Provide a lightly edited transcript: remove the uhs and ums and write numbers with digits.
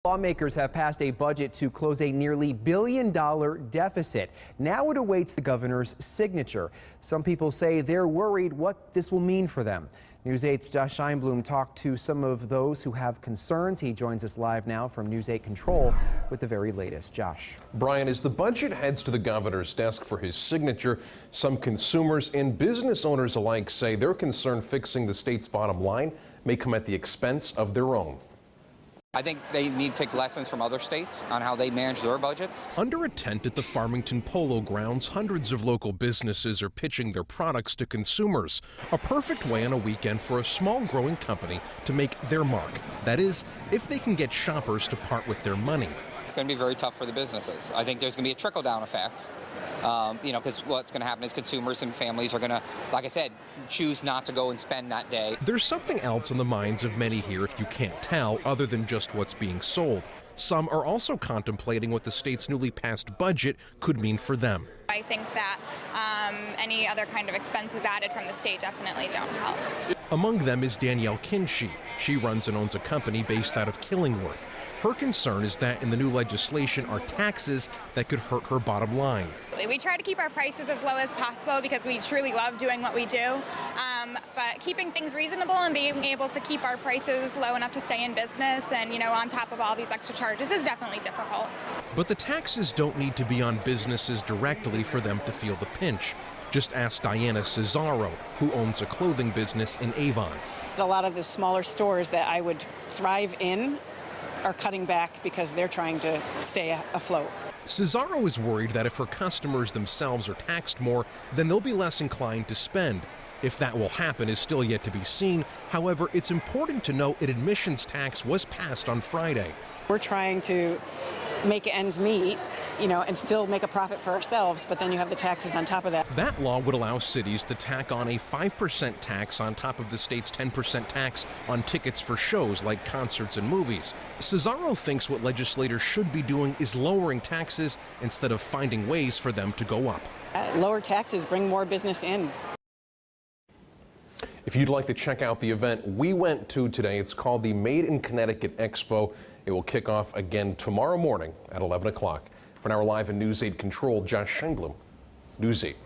Lawmakers have passed a budget to close a nearly $1 billion deficit. Now it awaits the governor's signature. Some people say they're worried what this will mean for them. News 8's Josh Scheinblum talked to some of those who have concerns. He joins us live now from News 8 Control with the very latest. Josh. Brian, as the budget heads to the governor's desk for his signature, some consumers and business owners alike say they're concerned fixing the state's bottom line may come at the expense of their own. I think they need to take lessons from other states on how they manage their budgets. Under a tent at the Farmington Polo Grounds, hundreds of local businesses are pitching their products to consumers. A perfect way on a weekend for a small growing company to make their mark. That is, if they can get shoppers to part with their money. It's going to be very tough for the businesses. I think there's going to be a trickle-down effect. Because what's going to happen is consumers and families are going to, like I said, choose not to go and spend that day. There's something else on the minds of many here if you can't tell, other than just what's being sold. Some are also contemplating what the state's newly passed budget could mean for them. I think that any other kind of expenses added from the state definitely don't help. Among them is Danielle Kinsey. She runs and owns a company based out of Killingworth. Her concern is that in the new legislation are taxes that could hurt her bottom line. We try to keep our prices as low as possible because we truly love doing what we do, but keeping things reasonable and being able to keep our prices low enough to stay in business and, on top of all these extra charges is definitely difficult. But the taxes don't need to be on businesses directly for them to feel the pinch. Just ask Diana Cesaro, who owns a clothing business in Avon. A lot of the smaller stores that I would thrive in are cutting back because they're trying to stay afloat. Cesaro is worried that if her customers themselves are taxed more, then they'll be less inclined to spend. If that will happen is still yet to be seen. However, it's important to note an admissions tax was passed on Friday. We're trying to make ends meet, and still make a profit for ourselves, but then you have the taxes on top of that. That law would allow cities to tack on a 5% tax on top of the state's 10% tax on tickets for shows like concerts and movies. Cesaro thinks what legislators should be doing is lowering taxes instead of finding ways for them to go up. Lower taxes bring more business in. If you'd like to check out the event we went to today, it's called the Made in Connecticut Expo. It will kick off again tomorrow morning at 11 o'clock. For now, we're live in News 8 Control, Josh Scheinblum, News 8.